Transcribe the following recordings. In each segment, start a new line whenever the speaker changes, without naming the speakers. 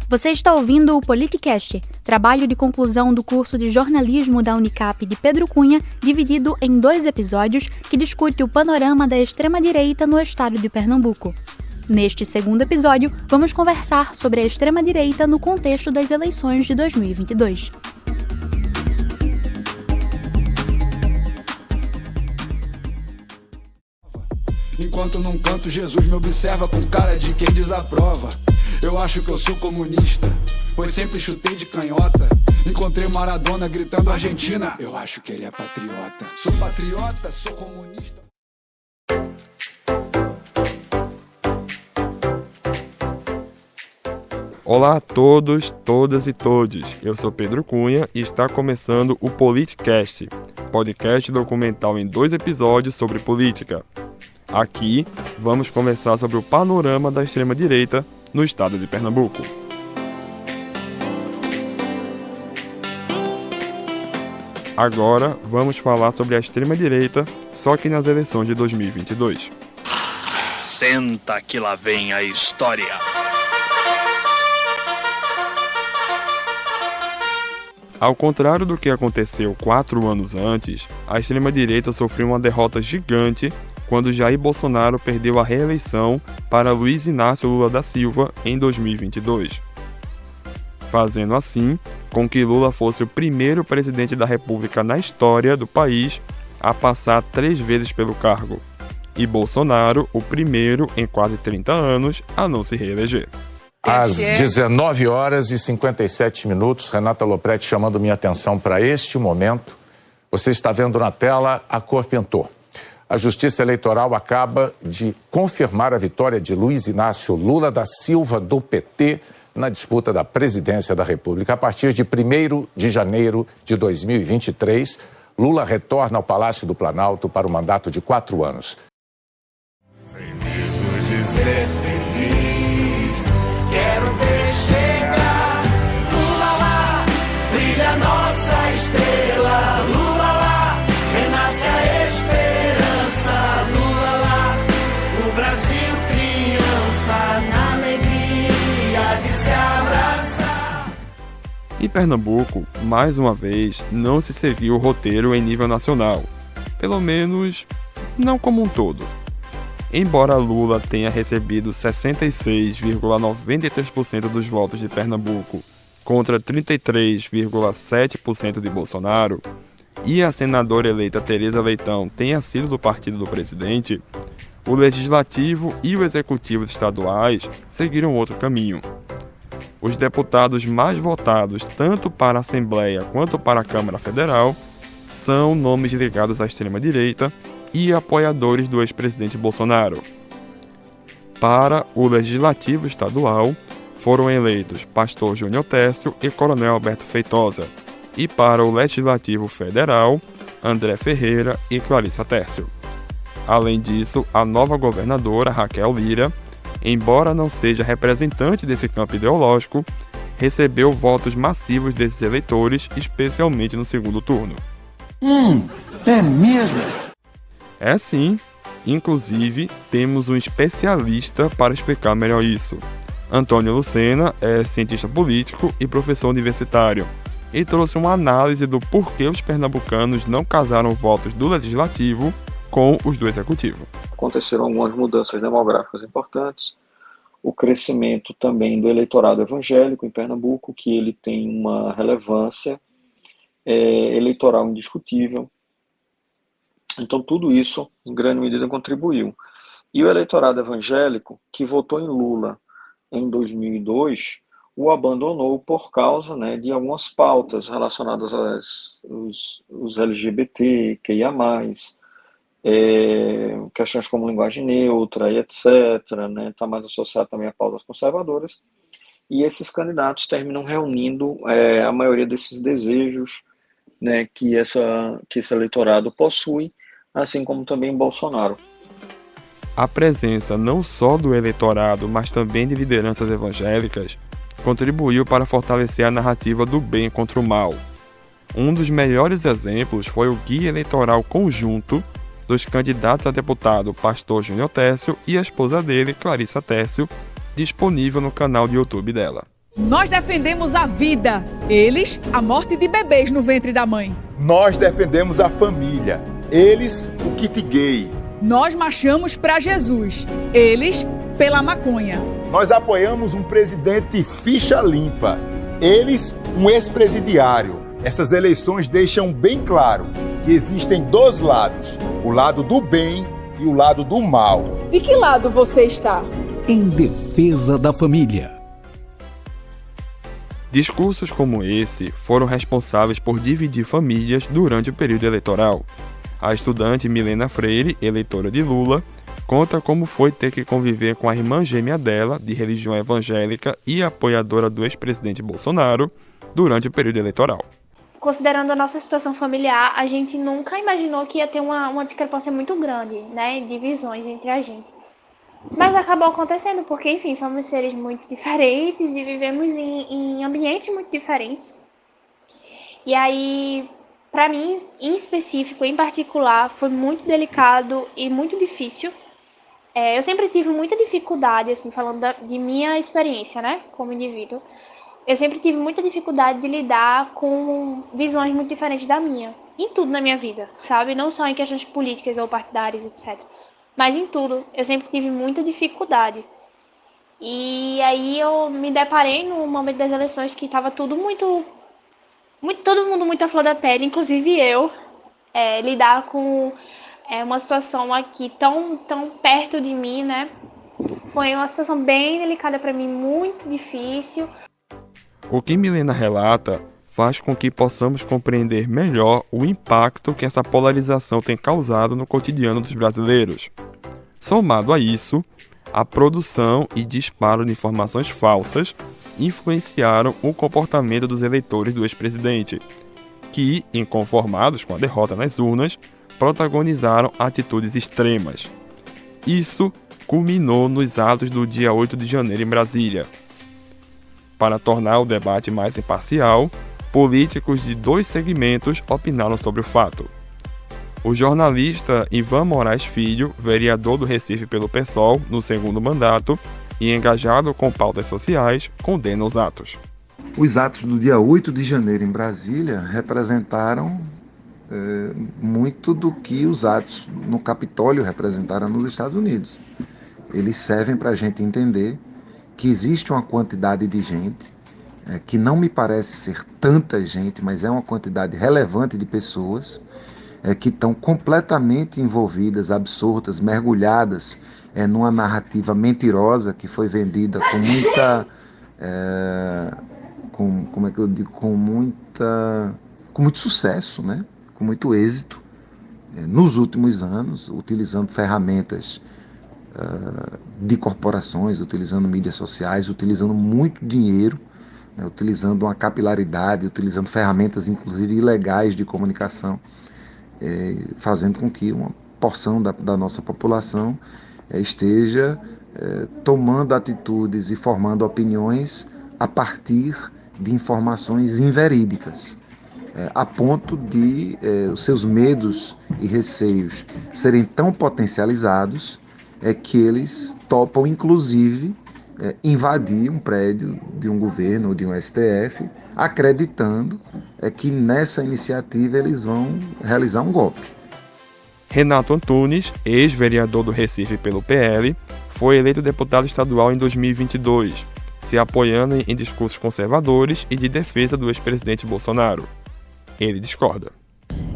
Você está ouvindo o Politicast, trabalho de conclusão do curso de jornalismo da Unicap de Pedro Cunha, dividido em 2 episódios que discute o panorama da extrema-direita no estado de Pernambuco. Neste segundo episódio, vamos conversar sobre a extrema-direita no contexto das eleições de 2022.
Enquanto num canto Jesus me observa com cara de quem desaprova. Eu acho que eu sou comunista, pois sempre chutei de canhota. Encontrei Maradona gritando Argentina, eu acho que ele é patriota. Sou patriota, sou comunista.
Olá a todos, todas e todes. Eu sou Pedro Cunha e está começando o Politicast, podcast documental em 2 episódios sobre política. Aqui, vamos conversar sobre o panorama da extrema-direita no estado de Pernambuco. Agora, vamos falar sobre a extrema-direita, só que nas eleições de 2022.
Senta que lá vem a história.
Ao contrário do que aconteceu 4 anos antes, a extrema-direita sofreu uma derrota gigante quando Jair Bolsonaro perdeu a reeleição para Luiz Inácio Lula da Silva em 2022, fazendo assim com que Lula fosse o primeiro presidente da República na história do país a passar 3 vezes pelo cargo, e Bolsonaro o primeiro em quase 30 anos a não se reeleger.
Às 19 horas e 57 minutos, Renata Lopretti chamando minha atenção para este momento. Você está vendo na tela a cor pintou. A Justiça Eleitoral acaba de confirmar a vitória de Luiz Inácio Lula da Silva, do PT, na disputa da presidência da República. A partir de 1º de janeiro de 2023, Lula retorna ao Palácio do Planalto para o mandato de 4 anos.
Sem medo de ser feliz, quero ver chegar. Lula lá, brilha nossa estrela. Lula lá, renasce a esperança. Lula lá, o Brasil criança, na alegria de se abraçar.
Em Pernambuco, mais uma vez, não se seguiu o roteiro em nível nacional, pelo menos não como um todo. Embora Lula tenha recebido 66,93% dos votos de Pernambuco contra 33,7% de Bolsonaro, e a senadora eleita Tereza Leitão tenha sido do partido do presidente, o Legislativo e o Executivo estaduais seguiram outro caminho. Os deputados mais votados tanto para a Assembleia quanto para a Câmara Federal são nomes ligados à extrema-direita e apoiadores do ex-presidente Bolsonaro. Para o Legislativo Estadual, foram eleitos Pastor Júnior Técio e Coronel Alberto Feitosa, e para o Legislativo Federal, André Ferreira e Clarissa Tércio. Além disso, a nova governadora, Raquel Lira, embora não seja representante desse campo ideológico, recebeu votos massivos desses eleitores, especialmente no segundo turno.
É mesmo?
É sim. Inclusive, temos um especialista para explicar melhor isso. Antônio Lucena é cientista político e professor universitário, e trouxe uma análise do porquê os pernambucanos não casaram votos do Legislativo com os do Executivo.
Aconteceram algumas mudanças demográficas importantes, o crescimento também do eleitorado evangélico em Pernambuco, que ele tem uma relevância eleitoral indiscutível. Então tudo isso, em grande medida, contribuiu. E o eleitorado evangélico, que votou em Lula em 2002, o abandonou por causa, de algumas pautas relacionadas aos LGBT, QIA+, questões como linguagem neutra e etc., está mais associado também a pautas conservadoras, e esses candidatos terminam reunindo a maioria desses desejos, que esse eleitorado possui, assim como também Bolsonaro.
A presença não só do eleitorado, mas também de lideranças evangélicas, contribuiu para fortalecer a narrativa do bem contra o mal. Um dos melhores exemplos foi o guia eleitoral conjunto dos candidatos a deputado Pastor Júnior Técio e a esposa dele, Clarissa Tércio, disponível no canal de YouTube dela.
Nós defendemos a vida, eles, a morte de bebês no ventre da mãe.
Nós defendemos a família, eles, o kit gay.
Nós marchamos para Jesus, eles, pela maconha.
Nós apoiamos um presidente ficha limpa, eles, um ex-presidiário. Essas eleições deixam bem claro que existem dois lados, o lado do bem e o lado do mal.
De que lado você está?
Em defesa da família.
Discursos como esse foram responsáveis por dividir famílias durante o período eleitoral. A estudante Milena Freire, eleitora de Lula, conta como foi ter que conviver com a irmã gêmea dela, de religião evangélica e apoiadora do ex-presidente Bolsonaro, durante o período eleitoral.
Considerando a nossa situação familiar, a gente nunca imaginou que ia ter uma discrepância muito grande, né, de visões entre a gente. Mas acabou acontecendo, porque, enfim, somos seres muito diferentes e vivemos em ambientes muito diferentes. E aí, para mim, em específico, em particular, foi muito delicado e muito difícil. Eu sempre tive muita dificuldade, assim, falando de minha experiência, né, como indivíduo. Eu sempre tive muita dificuldade de lidar com visões muito diferentes da minha. Em tudo na minha vida, sabe? Não só em questões políticas ou partidárias, etc. Mas em tudo. Eu sempre tive muita dificuldade. E aí eu me deparei no momento das eleições que estava tudo muito... todo mundo muito à flor da pele, inclusive eu. Lidar com uma situação aqui tão perto de mim, né? Foi uma situação bem delicada para mim, muito difícil.
O que Milena relata faz com que possamos compreender melhor o impacto que essa polarização tem causado no cotidiano dos brasileiros. Somado a isso, a produção e disparo de informações falsas influenciaram o comportamento dos eleitores do ex-presidente, que, inconformados com a derrota nas urnas, protagonizaram atitudes extremas. Isso culminou nos atos do dia 8 de janeiro em Brasília. Para tornar o debate mais imparcial, políticos de dois segmentos opinaram sobre o fato. O jornalista Ivan Moraes Filho, vereador do Recife pelo PSOL no segundo mandato e engajado com pautas sociais, condena os atos.
Os atos do dia 8 de janeiro em Brasília representaram muito do que os atos no Capitólio representaram nos Estados Unidos. Eles servem para a gente entender que existe uma quantidade de gente, que não me parece ser tanta gente, mas é uma quantidade relevante de pessoas que estão completamente envolvidas, absortas, mergulhadas numa narrativa mentirosa que foi vendida com muita, com muito sucesso, né? Com muito êxito nos últimos anos, utilizando ferramentas de corporações, utilizando mídias sociais, utilizando muito dinheiro, né, utilizando uma capilaridade, utilizando ferramentas inclusive ilegais de comunicação, fazendo com que uma porção da nossa população esteja tomando atitudes e formando opiniões a partir de informações inverídicas, a ponto de os seus medos e receios serem tão potencializados que eles topam, inclusive, invadir um prédio de um governo ou de um STF, acreditando que nessa iniciativa eles vão realizar um golpe.
Renato Antunes, ex-vereador do Recife pelo PL, foi eleito deputado estadual em 2022, se apoiando em discursos conservadores e de defesa do ex-presidente Bolsonaro. Ele discorda.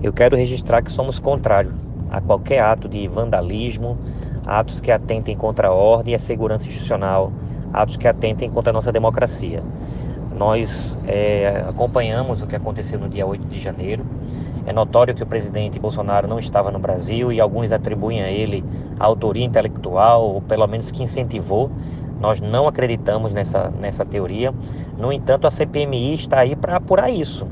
Eu quero registrar que somos contrários a qualquer ato de vandalismo, atos que atentem contra a ordem e a segurança institucional, atos que atentem contra a nossa democracia. Nós acompanhamos o que aconteceu no dia 8 de janeiro. É notório que o presidente Bolsonaro não estava no Brasil e alguns atribuem a ele a autoria intelectual, ou pelo menos que incentivou. Nós não acreditamos nessa teoria. No entanto, a CPMI está aí para apurar isso.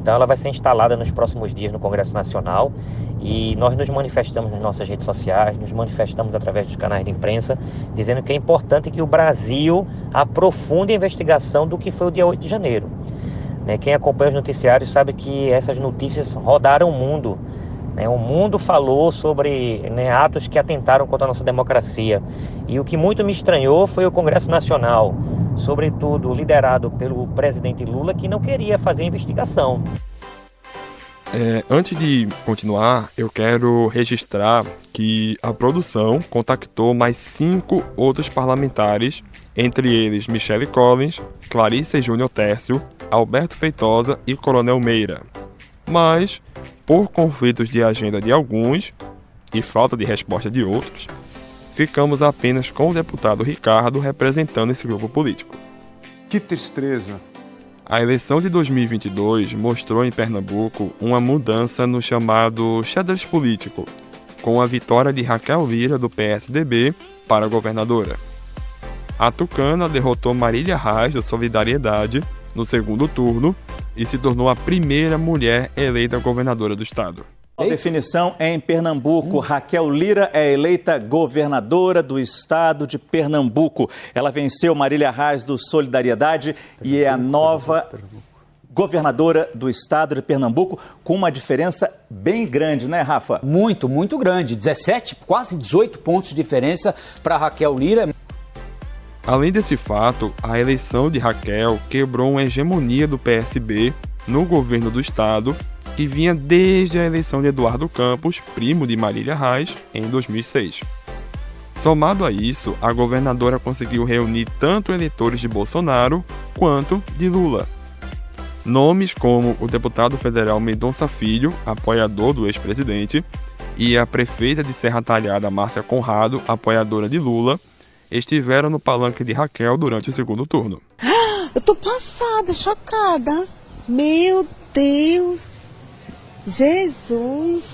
Então ela vai ser instalada nos próximos dias no Congresso Nacional e nós nos manifestamos nas nossas redes sociais, nos manifestamos através dos canais de imprensa, dizendo que é importante que o Brasil aprofunde a investigação do que foi o dia 8 de janeiro. Quem acompanha os noticiários sabe que essas notícias rodaram o mundo. O mundo falou sobre atos que atentaram contra a nossa democracia. E o que muito me estranhou foi o Congresso Nacional sobretudo liderado pelo presidente Lula, que não queria fazer investigação.
Antes de continuar, eu quero registrar que a produção contactou mais 5 outros parlamentares, entre eles Michele Collins, Clarice Júnior Tércio, Alberto Feitosa e Coronel Meira. Mas, por conflitos de agenda de alguns e falta de resposta de outros, ficamos apenas com o deputado Ricardo representando esse grupo político.
Que tristeza!
A eleição de 2022 mostrou em Pernambuco uma mudança no chamado xadrez político, com a vitória de Raquel Lira, do PSDB, para governadora. A tucana derrotou Marília Reis, do Solidariedade, no segundo turno e se tornou a primeira mulher eleita governadora do estado.
A definição é em Pernambuco. Raquel Lira é eleita governadora do estado de Pernambuco. Ela venceu Marília Reis do Solidariedade e é a nova governadora do estado de Pernambuco, com uma diferença bem grande, né, Rafa?
Muito, muito grande. 17, quase 18 pontos de diferença para Raquel Lira.
Além desse fato, a eleição de Raquel quebrou uma hegemonia do PSB no governo do estado, que vinha desde a eleição de Eduardo Campos, primo de Marília Reis, em 2006. Somado a isso, a governadora conseguiu reunir tanto eleitores de Bolsonaro quanto de Lula. Nomes como o deputado federal Mendonça Filho, apoiador do ex-presidente, e a prefeita de Serra Talhada, Márcia Conrado, apoiadora de Lula, estiveram no palanque de Raquel durante o segundo turno.
Eu tô passada, chocada. Meu Deus! Jesus!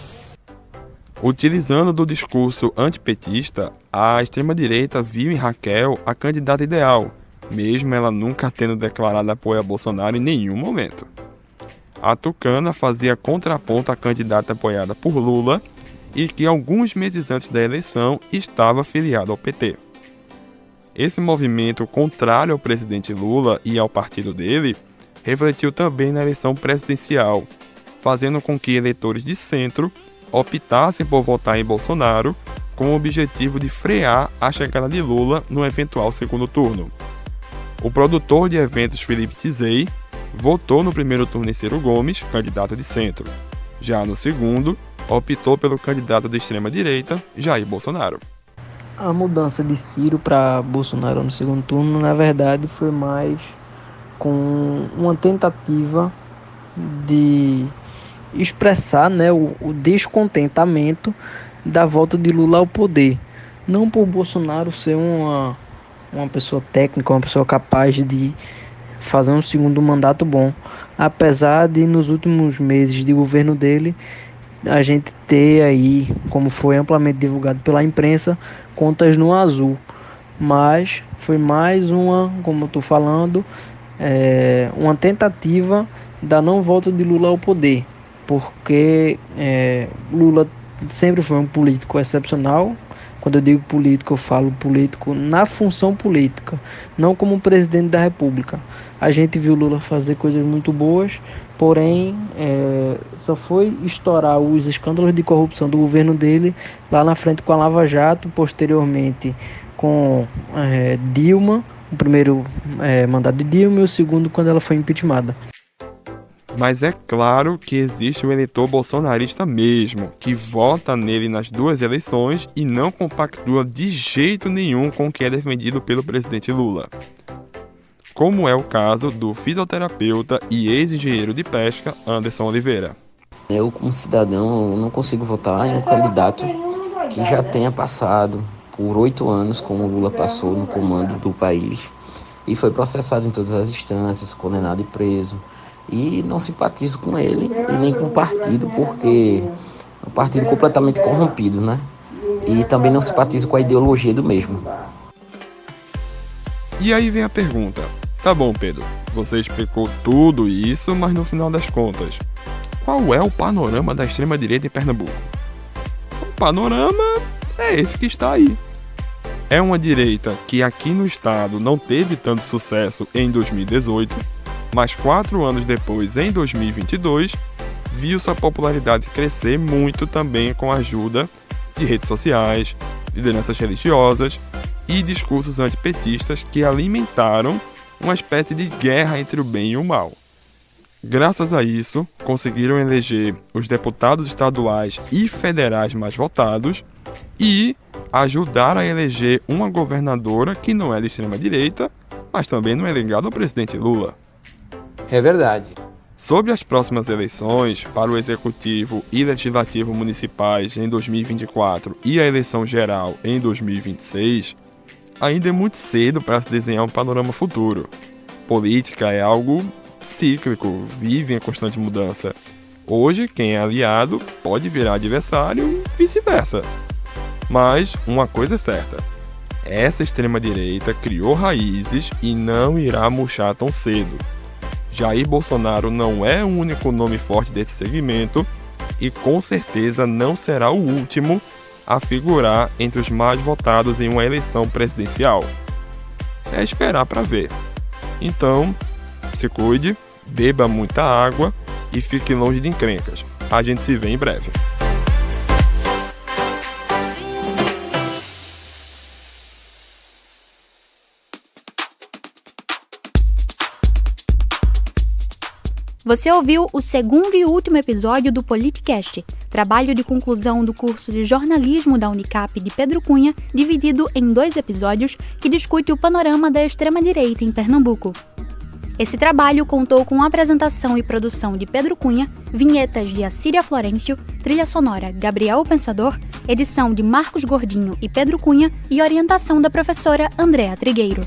Utilizando do discurso antipetista, a extrema-direita viu em Raquel a candidata ideal, mesmo ela nunca tendo declarado apoio a Bolsonaro em nenhum momento. A tucana fazia contraponto à candidata apoiada por Lula e que alguns meses antes da eleição estava afiliada ao PT. Esse movimento contrário ao presidente Lula e ao partido dele refletiu também na eleição presidencial, fazendo com que eleitores de centro optassem por votar em Bolsonaro com o objetivo de frear a chegada de Lula no eventual segundo turno. O produtor de eventos Felipe Tizei votou no primeiro turno em Ciro Gomes, candidato de centro. Já no segundo, optou pelo candidato de extrema-direita, Jair Bolsonaro.
A mudança de Ciro para Bolsonaro no segundo turno, na verdade, foi mais com uma tentativa de expressar, né, o descontentamento da volta de Lula ao poder. Não por Bolsonaro ser uma pessoa técnica, uma pessoa capaz de fazer um segundo mandato bom, apesar de nos últimos meses de governo dele a gente ter aí, como foi amplamente divulgado pela imprensa, contas no azul. Mas foi mais uma, como eu estou falando, uma tentativa da não volta de Lula ao poder, porque Lula sempre foi um político excepcional. Quando eu digo político, eu falo político na função política, não como presidente da República. A gente viu Lula fazer coisas muito boas, porém só foi estourar os escândalos de corrupção do governo dele lá na frente com a Lava Jato, posteriormente com Dilma, o primeiro mandato de Dilma e o segundo quando ela foi impeachmentada.
Mas é claro que existe o eleitor bolsonarista mesmo, que vota nele nas duas eleições e não compactua de jeito nenhum com o que é defendido pelo presidente Lula. Como é o caso do fisioterapeuta e ex-engenheiro de pesca Anderson Oliveira.
Eu, como cidadão, não consigo votar em um candidato que já tenha passado por 8 anos, como o Lula passou no comando do país, e foi processado em todas as instâncias, condenado e preso. E não simpatizo com ele e nem com o partido, porque é um partido completamente corrompido, né? E também não simpatizo com a ideologia do mesmo.
E aí vem a pergunta. Tá bom, Pedro, você explicou tudo isso, mas no final das contas, qual é o panorama da extrema-direita em Pernambuco? O panorama é esse que está aí. É uma direita que aqui no estado não teve tanto sucesso em 2018, mas 4 anos depois, em 2022, viu sua popularidade crescer muito também com a ajuda de redes sociais, lideranças religiosas e discursos antipetistas que alimentaram uma espécie de guerra entre o bem e o mal. Graças a isso, conseguiram eleger os deputados estaduais e federais mais votados e ajudar a eleger uma governadora que não é de extrema-direita, mas também não é ligada ao presidente Lula.
É verdade.
Sobre as próximas eleições para o Executivo e Legislativo municipais em 2024 e a eleição geral em 2026, ainda é muito cedo para se desenhar um panorama futuro. Política é algo cíclico, vive em constante mudança. Hoje, quem é aliado pode virar adversário e vice-versa. Mas uma coisa é certa, essa extrema-direita criou raízes e não irá murchar tão cedo. Jair Bolsonaro não é o único nome forte desse segmento e com certeza não será o último a figurar entre os mais votados em uma eleição presidencial. É esperar para ver. Então, se cuide, beba muita água e fique longe de encrencas. A gente se vê em breve.
Você ouviu o segundo e último episódio do Politicast, trabalho de conclusão do curso de jornalismo da Unicap de Pedro Cunha, dividido em 2 episódios que discute o panorama da extrema-direita em Pernambuco. Esse trabalho contou com apresentação e produção de Pedro Cunha, vinhetas de Assíria Florencio, trilha sonora Gabriel Pensador, edição de Marcos Gordinho e Pedro Cunha e orientação da professora Andréa Trigueiro.